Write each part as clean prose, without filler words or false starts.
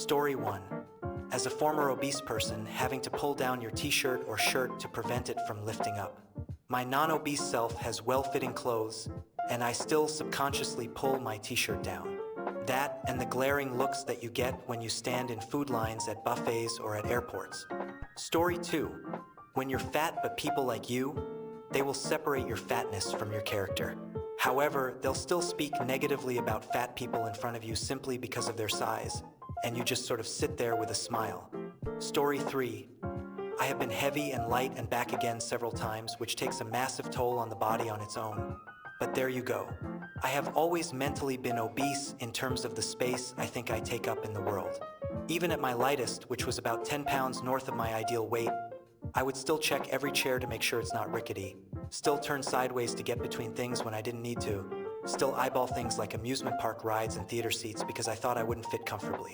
Story 1. As a former obese person, having to pull down your t-shirt or shirt to prevent it from lifting up. My non-obese self has well-fitting clothes, and I still subconsciously pull my t-shirt down. That and the glaring looks that you get when you stand in food lines at buffets or at airports. Story 2. When you're fat but people like you, they will separate your fatness from your character. However, they'll still speak negatively about fat people in front of you simply because of their size, and you just sort of sit there with a smile. Story 3. I have been heavy and light and back again several times, which takes a massive toll on the body on its own. But there you go. I have always mentally been obese in terms of the space I think I take up in the world. Even at my lightest, which was about 10 pounds north of my ideal weight, I would still check every chair to make sure it's not rickety, still turn sideways to get between things when I didn't need to, still eyeball things like amusement park rides and theater seats because I thought I wouldn't fit comfortably.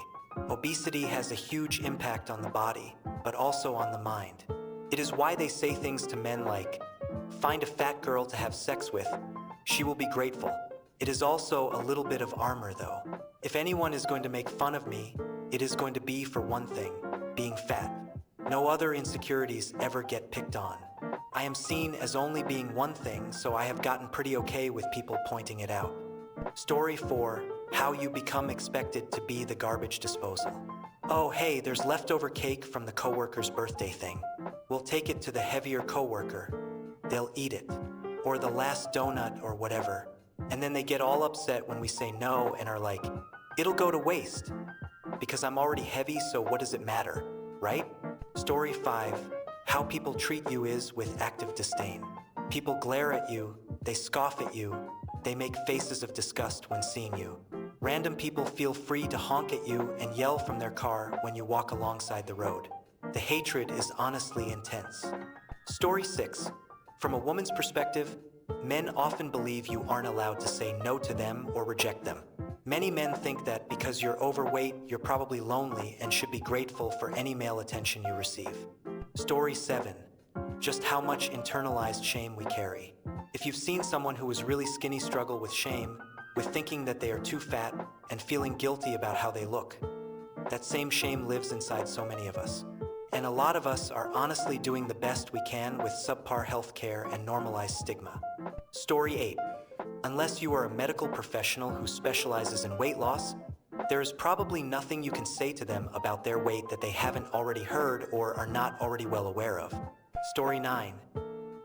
Obesity has a huge impact on the body, but also on the mind. It is why they say things to men like, "Find a fat girl to have sex with. She will be grateful." It is also a little bit of armor though. If anyone is going to make fun of me, it is going to be for one thing, being fat. No other insecurities ever get picked on. I am seen as only being one thing, so I have gotten pretty okay with people pointing it out. Story 4. How you become expected to be the garbage disposal. Oh hey, there's leftover cake from the coworker's birthday thing. We'll take it to the heavier coworker. They'll eat it. Or the last donut or whatever. And then they get all upset when we say no and are like, "It'll go to waste." Because I'm already heavy, so what does it matter, right? Story 5. How people treat you is with active disdain. People glare at you, they scoff at you, they make faces of disgust when seeing you. Random people feel free to honk at you and yell from their car when you walk alongside the road. The hatred is honestly intense. Story 6. From a woman's perspective, men often believe you aren't allowed to say no to them or reject them. Many men think that because you're overweight, you're probably lonely and should be grateful for any male attention you receive. Story 7. Just how much internalized shame we carry. If you've seen someone who is really skinny struggle with shame, with thinking that they are too fat and feeling guilty about how they look, that same shame lives inside so many of us. And a lot of us are honestly doing the best we can with subpar healthcare and normalized stigma. Story 8. Unless you are a medical professional who specializes in weight loss, there is probably nothing you can say to them about their weight that they haven't already heard or are not already well aware of. Story 9.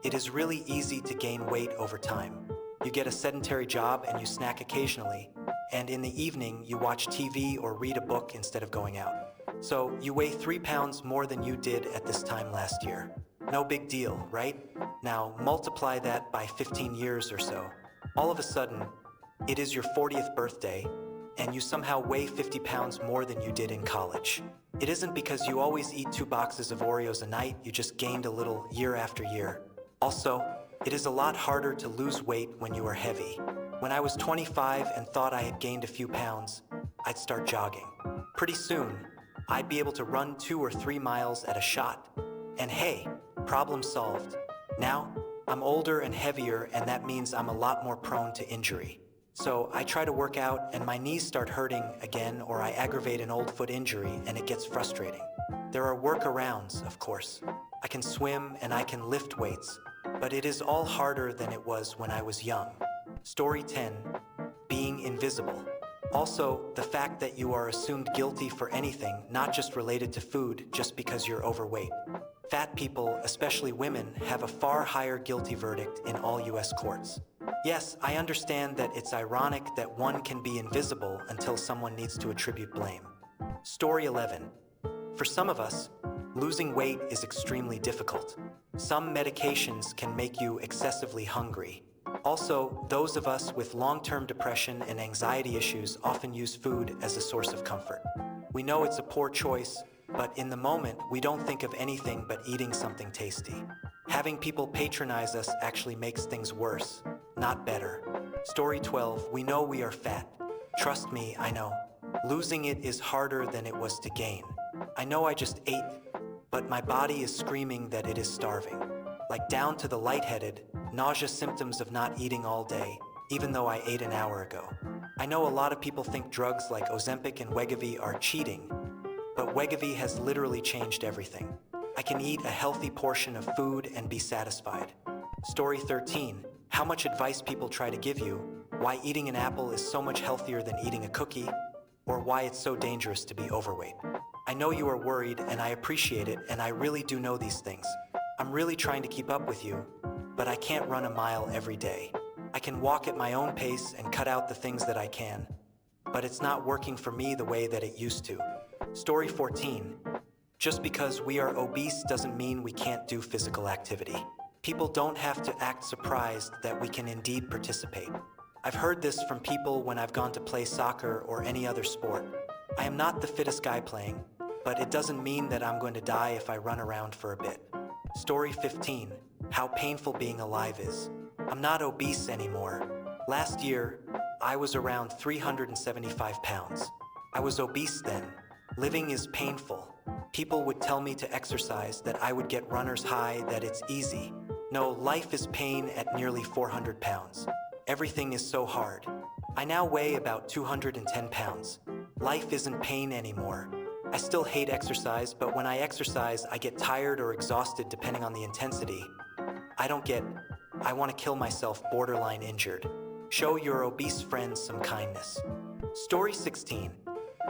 It is really easy to gain weight over time. You get a sedentary job and you snack occasionally, and in the evening you watch TV or read a book instead of going out. So you weigh 3 pounds more than you did at this time last year. No big deal, right? Now multiply that by 15 years or so. All of a sudden, it is your 40th birthday, and you somehow weigh 50 pounds more than you did in college. It isn't because you always eat 2 boxes of Oreos a night, you just gained a little year after year. Also, it is a lot harder to lose weight when you are heavy. When I was 25 and thought I had gained a few pounds, I'd start jogging. Pretty soon, I'd be able to run 2 or 3 miles at a shot. And hey, problem solved. Now, I'm older and heavier, and that means I'm a lot more prone to injury. So I try to work out and my knees start hurting again, or I aggravate an old foot injury and it gets frustrating. There are workarounds, of course. I can swim and I can lift weights, but it is all harder than it was when I was young. Story 10. Being invisible. Also, the fact that you are assumed guilty for anything, not just related to food, just because you're overweight. Fat people, especially women, have a far higher guilty verdict in all US courts. Yes, I understand that it's ironic that one can be invisible until someone needs to attribute blame. Story 11. For some of us, losing weight is extremely difficult. Some medications can make you excessively hungry. Also, those of us with long-term depression and anxiety issues often use food as a source of comfort. We know it's a poor choice, but in the moment, we don't think of anything but eating something tasty. Having people patronize us actually makes things worse, not better. Story 12. We know we are fat. Trust me, I know. Losing it is harder than it was to gain. I know I just ate, but my body is screaming that it is starving. Like down to the lightheaded, nausea symptoms of not eating all day, even though I ate an hour ago. I know a lot of people think drugs like Ozempic and Wegovy are cheating, but Wegovy has literally changed everything. I can eat a healthy portion of food and be satisfied. Story 13. How much advice people try to give you, why eating an apple is so much healthier than eating a cookie, or why it's so dangerous to be overweight. I know you are worried and I appreciate it, and I really do know these things. I'm really trying to keep up with you, but I can't run a mile every day. I can walk at my own pace and cut out the things that I can, but it's not working for me the way that it used to. Story 14. Just because we are obese doesn't mean we can't do physical activity. People don't have to act surprised that we can indeed participate. I've heard this from people when I've gone to play soccer or any other sport. I am not the fittest guy playing, but it doesn't mean that I'm going to die if I run around for a bit. Story 15. How painful being alive is. I'm not obese anymore. Last year, I was around 375 pounds. I was obese then. Living is painful. People would tell me to exercise, that I would get runner's high, that it's easy. No, life is pain at nearly 400 pounds. Everything is so hard. I now weigh about 210 pounds. Life isn't pain anymore. I still hate exercise, but when I exercise, I get tired or exhausted depending on the intensity. I want to kill myself, borderline injured. Show your obese friends some kindness. Story 16.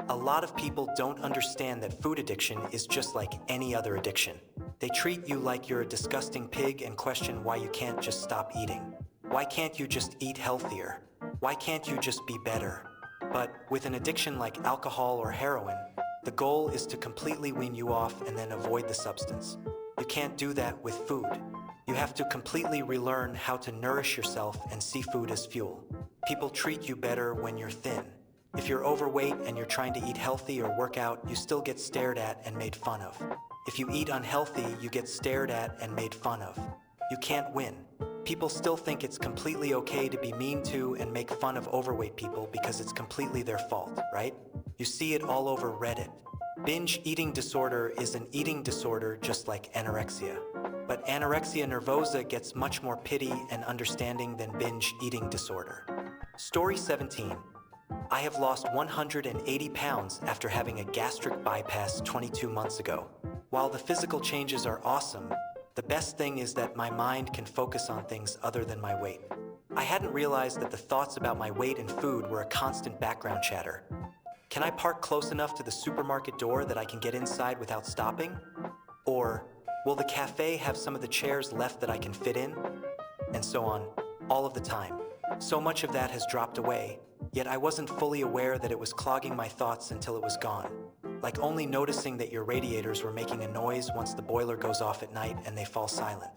A lot of people don't understand that food addiction is just like any other addiction. They treat you like you're a disgusting pig and question why you can't just stop eating. Why can't you just eat healthier? Why can't you just be better? But with an addiction like alcohol or heroin, the goal is to completely wean you off and then avoid the substance. You can't do that with food. You have to completely relearn how to nourish yourself and see food as fuel. People treat you better when you're thin. If you're overweight and you're trying to eat healthy or work out, you still get stared at and made fun of. If you eat unhealthy, you get stared at and made fun of. You can't win. People still think it's completely okay to be mean to and make fun of overweight people because it's completely their fault, right? You see it all over Reddit. Binge eating disorder is an eating disorder just like anorexia. But anorexia nervosa gets much more pity and understanding than binge eating disorder. Story 17. I have lost 180 pounds after having a gastric bypass 22 months ago. While the physical changes are awesome, the best thing is that my mind can focus on things other than my weight. I hadn't realized that the thoughts about my weight and food were a constant background chatter. Can I park close enough to the supermarket door that I can get inside without stopping? Or will the cafe have some of the chairs left that I can fit in? And so on, all of the time. So much of that has dropped away, yet I wasn't fully aware that it was clogging my thoughts until it was gone. Like only noticing that your radiators were making a noise once the boiler goes off at night and they fall silent.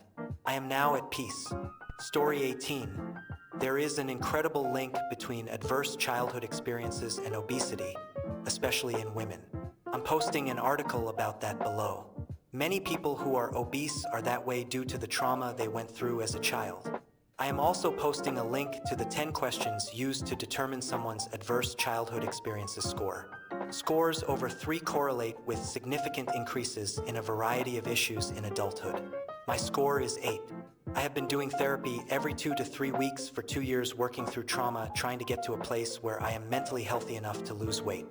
I am now at peace. Story 18. There is an incredible link between adverse childhood experiences and obesity, especially in women. I'm posting an article about that below. Many people who are obese are that way due to the trauma they went through as a child. I am also posting a link to the 10 questions used to determine someone's adverse childhood experiences score. Scores over 3 correlate with significant increases in a variety of issues in adulthood. My score is 8. I have been doing therapy every 2 to 3 weeks for 2 years, working through trauma, trying to get to a place where I am mentally healthy enough to lose weight.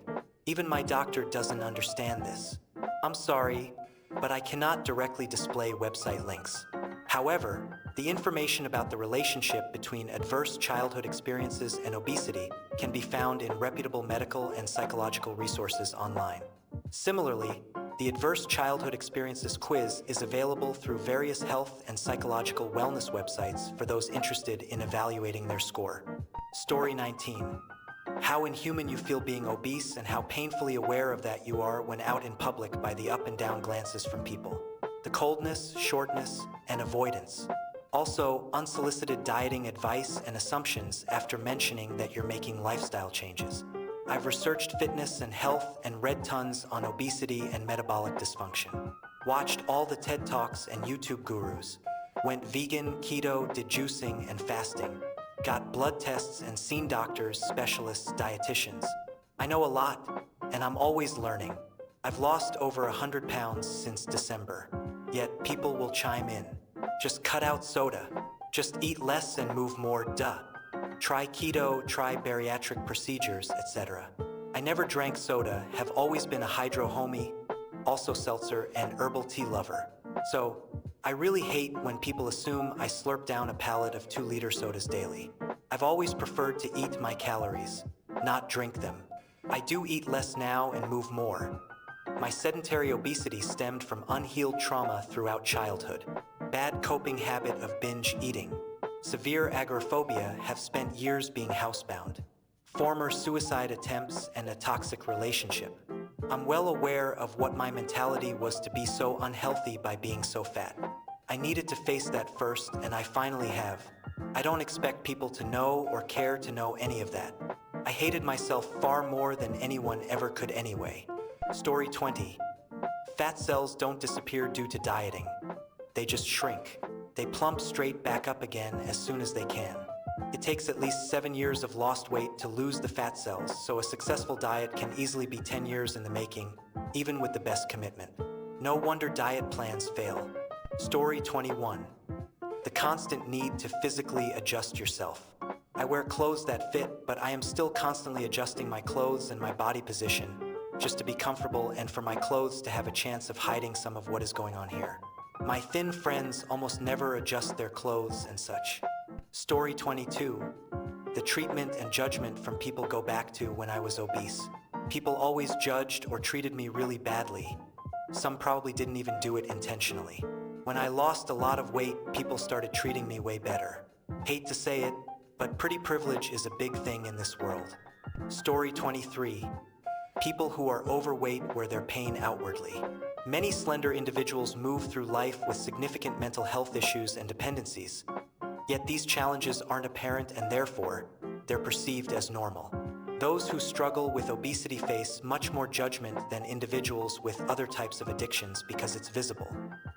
Even my doctor doesn't understand this. I'm sorry, but I cannot directly display website links. However, the information about the relationship between adverse childhood experiences and obesity can be found in reputable medical and psychological resources online. Similarly, the Adverse Childhood Experiences quiz is available through various health and psychological wellness websites for those interested in evaluating their score. Story 19. How inhuman you feel being obese and how painfully aware of that you are when out in public by the up and down glances from people. The coldness, shortness, and avoidance. Also, unsolicited dieting advice and assumptions after mentioning that you're making lifestyle changes. I've researched fitness and health and read tons on obesity and metabolic dysfunction. Watched all the TED Talks and YouTube gurus. Went vegan, keto, did juicing and fasting. Got blood tests and seen doctors, specialists, dietitians. I know a lot, and I'm always learning. I've lost over 100 pounds since December, yet people will chime in. Just cut out soda. Just eat less and move more, duh. Try keto, try bariatric procedures, etc. I never drank soda, have always been a hydro homie, also seltzer and herbal tea lover. So, I really hate when people assume I slurp down a pallet of 2-liter sodas daily. I've always preferred to eat my calories, not drink them. I do eat less now and move more. My sedentary obesity stemmed from unhealed trauma throughout childhood. Bad coping habit of binge eating. Severe agoraphobia, have spent years being housebound. Former suicide attempts and a toxic relationship. I'm well aware of what my mentality was to be so unhealthy by being so fat. I needed to face that first, and I finally have. I don't expect people to know or care to know any of that. I hated myself far more than anyone ever could anyway. Story 20. Fat cells don't disappear due to dieting. They just shrink. They plump straight back up again as soon as they can. It takes at least 7 years of lost weight to lose the fat cells, so a successful diet can easily be 10 years in the making, even with the best commitment. No wonder diet plans fail. Story 21. The constant need to physically adjust yourself. I wear clothes that fit, but I am still constantly adjusting my clothes and my body position, just to be comfortable and for my clothes to have a chance of hiding some of what is going on here. My thin friends almost never adjust their clothes and such. Story 22. The treatment and judgment from people go back to when I was obese. People always judged or treated me really badly. Some probably didn't even do it intentionally. When I lost a lot of weight, people started treating me way better. Hate to say it, but pretty privilege is a big thing in this world. Story 23. People who are overweight wear their pain outwardly. Many slender individuals move through life with significant mental health issues and dependencies. Yet these challenges aren't apparent and therefore, they're perceived as normal. Those who struggle with obesity face much more judgment than individuals with other types of addictions because it's visible.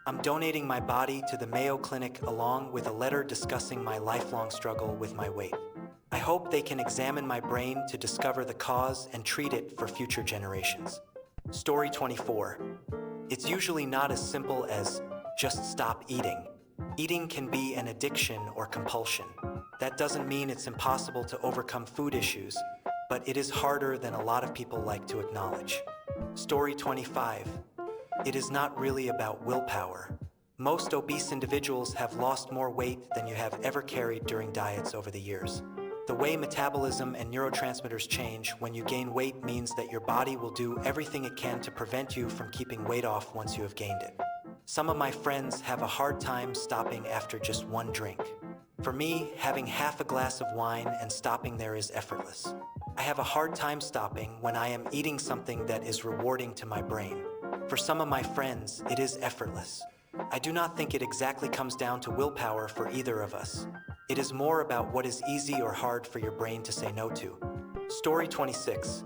I'm donating my body to the Mayo Clinic along with a letter discussing my lifelong struggle with my weight. I hope they can examine my brain to discover the cause and treat it for future generations. Story 24. It's usually not as simple as just stop eating. Eating can be an addiction or compulsion. That doesn't mean it's impossible to overcome food issues, but it is harder than a lot of people like to acknowledge. Story 25. It is not really about willpower. Most obese individuals have lost more weight than you have ever carried during diets over the years. The way metabolism and neurotransmitters change when you gain weight means that your body will do everything it can to prevent you from keeping weight off once you have gained it. Some of my friends have a hard time stopping after just one drink. For me, having half a glass of wine and stopping there is effortless. I have a hard time stopping when I am eating something that is rewarding to my brain. For some of my friends, it is effortless. I do not think it exactly comes down to willpower for either of us. It is more about what is easy or hard for your brain to say no to. Story 26.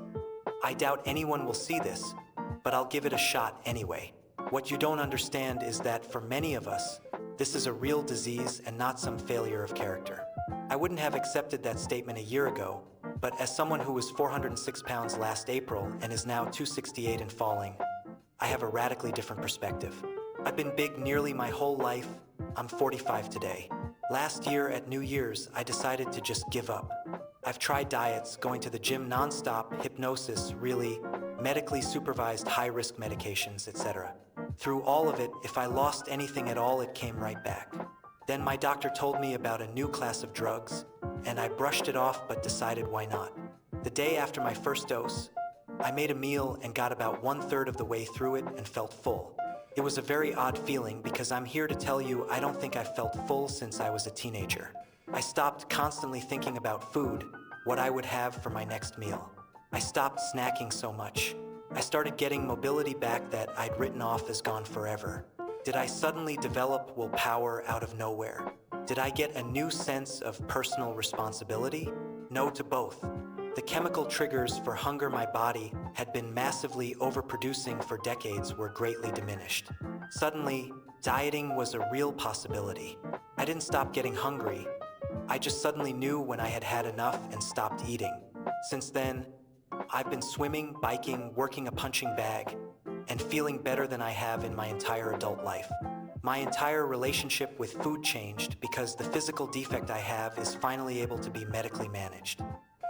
I doubt anyone will see this, but I'll give it a shot anyway. What you don't understand is that for many of us, this is a real disease and not some failure of character. I wouldn't have accepted that statement a year ago, but as someone who was 406 pounds last April and is now 268 and falling, I have a radically different perspective. I've been big nearly my whole life. I'm 45 today. Last year at New Year's, I decided to just give up. I've tried diets, going to the gym nonstop, hypnosis, really, medically supervised high-risk medications, etc. Through all of it, if I lost anything at all, it came right back. Then my doctor told me about a new class of drugs, and I brushed it off but decided why not. The day after my first dose, I made a meal and got about 1/3 of the way through it and felt full. It was a very odd feeling because I'm here to tell you I don't think I've felt full since I was a teenager. I stopped constantly thinking about food, what I would have for my next meal. I stopped snacking so much. I started getting mobility back that I'd written off as gone forever. Did I suddenly develop willpower out of nowhere? Did I get a new sense of personal responsibility? No to both. The chemical triggers for hunger my body had been massively overproducing for decades were greatly diminished. Suddenly, dieting was a real possibility. I didn't stop getting hungry. I just suddenly knew when I had had enough and stopped eating. Since then, I've been swimming, biking, working a punching bag, and feeling better than I have in my entire adult life. My entire relationship with food changed because the physical defect I have is finally able to be medically managed.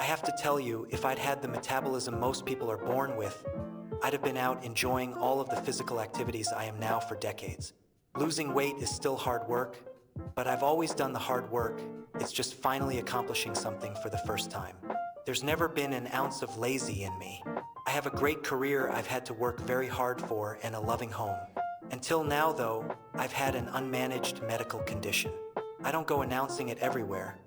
I have to tell you, if I'd had the metabolism most people are born with, I'd have been out enjoying all of the physical activities I am now for decades. Losing weight is still hard work, but I've always done the hard work. It's just finally accomplishing something for the first time. There's never been an ounce of lazy in me. I have a great career I've had to work very hard for and a loving home. Until now, though, I've had an unmanaged medical condition. I don't go announcing it everywhere,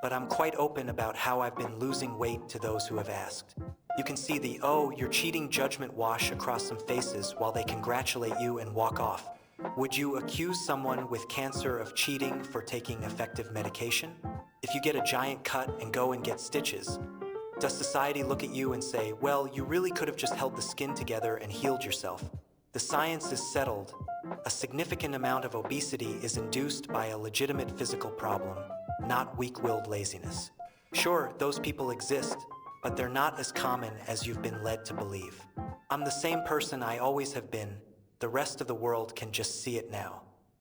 but I'm quite open about how I've been losing weight to those who have asked. You can see the "oh, you're cheating" judgment wash across some faces while they congratulate you and walk off. Would you accuse someone with cancer of cheating for taking effective medication? If you get a giant cut and go and get stitches, does society look at you and say, well, you really could have just held the skin together and healed yourself? The science is settled. A significant amount of obesity is induced by a legitimate physical problem, not weak-willed laziness. Sure, those people exist, but they're not as common as you've been led to believe. I'm the same person I always have been. The rest of the world can just see it now.